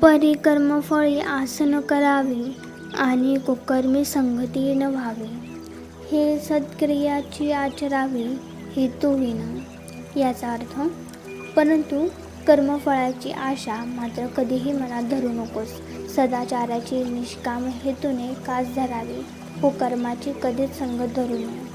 परी कर्मफळी आसन करावी आणि कुकर्मी संगती न व्हावी. हे सत्क्रियाची आचरावी हेतुहीन. याचा अर्थ, परंतु कर्मफळाची आशा मात्र कधीही मनात धरू नकोस. सदाचाराची निष्काम हेतूने कास धरावी. कुकर्माची कधीच संगत धरू नये.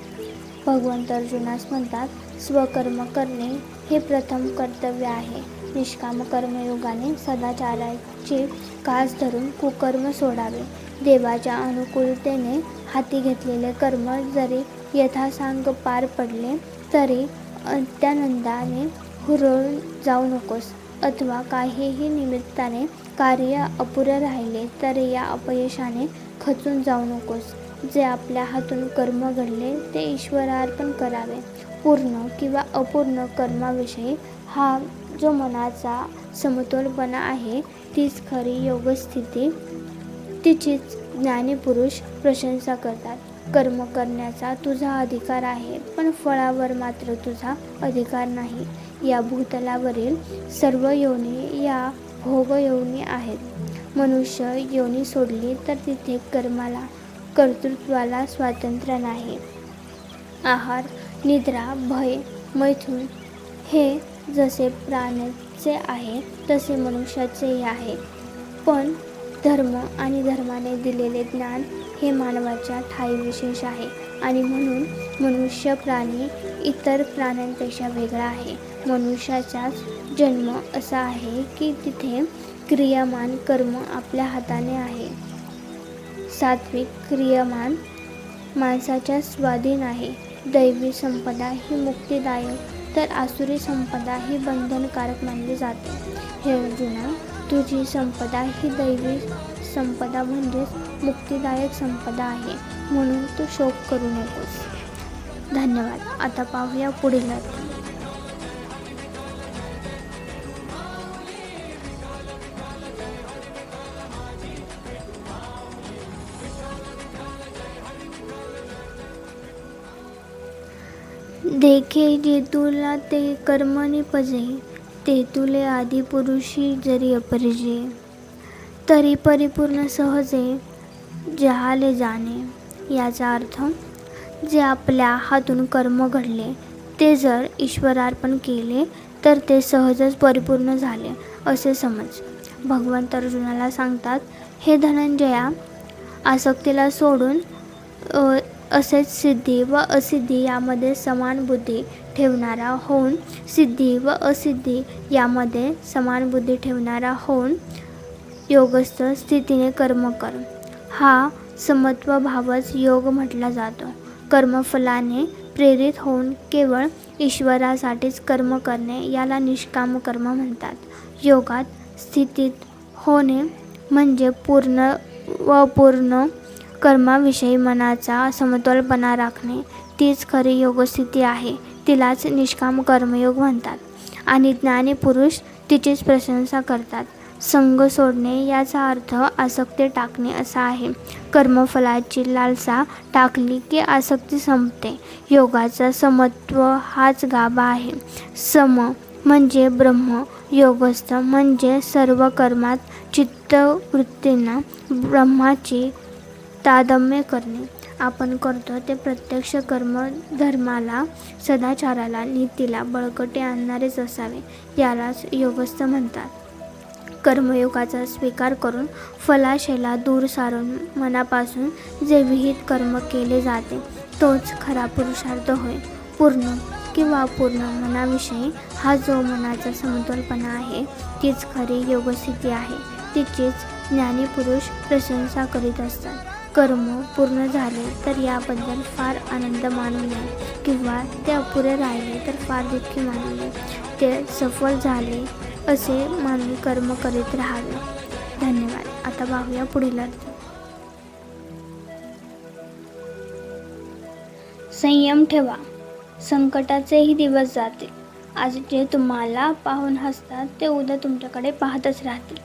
भगवंत अर्जुनास म्हणतात, स्वकर्म करणे हे प्रथम कर्तव्य आहे. निष्काम कर्मयोगाने सदाचाराची कास धरून कुकर्म सोडावे. देवाच्या अनुकूलतेने हाती घेतलेले कर्म जरी यथासांग पार पडले तरी अत्यानंदाने हुरळून जाऊ नकोस, अथवा काहीही निमित्ताने कार्य अपुरे राहिले तरी या अपयशाने खचून जाऊ नकोस. जे आपल्या हातून कर्म घडले ते ईश्वरार्पण करावे. पूर्ण किंवा अपूर्ण कर्माविषयी हा जो मनाचा समतोलपणा आहे तीच खरी योगस्थिती. तिचीच ज्ञानीपुरुष प्रशंसा करतात. कर्म करण्याचा तुझा अधिकार आहे, पण फळावर मात्र तुझा अधिकार नाही. या भूतलावरील सर्व योनी या भोगयोनी आहेत. मनुष्य योनी सोडली तर तिथे कर्तृत्वाला स्वातंत्र्य नाही. आहार, निद्रा, भय, मैथुन हे जसे प्राण्याचे आहे तसे मनुष्याचेही आहे. पण धर्म आणि धर्माने दिलेले ज्ञान हे मानवाच्या ठायी विशेष आहे आणि म्हणून मनुष्य प्राणी इतर प्राण्यांपेक्षा वेगळा आहे. मनुष्याचाच जन्म असा आहे की तिथे क्रियामान कर्म आपल्या हाताने आहे. सात्विक क्रियामान माणसाच्या स्वाधीन आहे. दैवी संपदा ही मुक्तिदायक तर आसुरी संपदा ही बंधनकारक मानली जाते. हे अर्जुना, तुझी संपदा ही दैवी संपदा म्हणजेच मुक्तिदायक संपदा आहे, म्हणून तू शोक करू नकोस. धन्यवाद. आता पाहूया पुढील अर्थ. देखे जे तुला ते कर्म निपजे, ते तुले आदि पुरुषी जरी अपरिजे, तरी परिपूर्ण सहजे जहाले जाणे. याचा अर्थ, जे आपल्या हातून कर्म घडले ते जर ईश्वरार्पण केले तर ते सहजच परिपूर्ण झाले असे समज. भगवंत अर्जुनाला सांगतात, हे धनंजया, आसक्तीला सोडून असेच सिद्धी व असिद्धी यामध्ये समान बुद्धी ठेवणारा होऊन, सिद्धी व असिद्धी यामध्ये समान बुद्धी ठेवणारा होऊन योगस्थ स्थितीने कर्म कर. हा समत्व भावच योग म्हटला जातो. कर्मफलाने प्रेरित होऊन केवळ ईश्वरासाठीच कर्म करणे याला निष्काम कर्म म्हणतात. योगात स्थितीत होणे म्हणजे पूर्ण व अपूर्ण कर्माविषयी मनाचा समतोलपणा राखणे. तीच खरी योगस्थिती आहे. तिलाच निष्काम कर्मयोग म्हणतात आणि ज्ञानी पुरुष तिचीच प्रशंसा करतात. संग सोडणे याचा अर्थ आसक्ती टाकणे असा आहे. कर्मफलाची लालसा टाकली की आसक्ती संपते. योगाचा समत्व हाच गाभा आहे. सम म्हणजे ब्रह्म, योगस्थ म्हणजे सर्व कर्मात चित्तवृत्तींना ब्रह्माची तादात्म्य करणे. आपण करतो ते प्रत्यक्ष कर्म धर्माला, सदाचाराला, नीतीला बळकटी आणणारेच असावे. यालाच योगस्थ म्हणतात. कर्मयोगाचा स्वीकार करून फलाशेला दूर सारून मनापासून जे विहित कर्म केले जाते तोच खरा पुरुषार्थ होय. पूर्ण किंवा अपूर्ण मनाविषयी हा जो मनाचा समतोलपणा आहे तीच खरी योगस्थिती आहे. तिचीच ज्ञानी पुरुष प्रशंसा करीत असतात. कर्म पूर्ण झाले तर याबद्दल फार आनंद मानू नये किंवा ते अपुरे राहिले तर फार दुःखी मानू नये. ते सफल झाले असे मानून कर्म करीत राहावे. धन्यवाद. आता पाहूया पुढील अर्थ. संयम ठेवा, संकटाचेही दिवस जातील. आज जे तुम्हाला पाहून हसतात ते उद्या तुमच्याकडे पाहतच राहतील.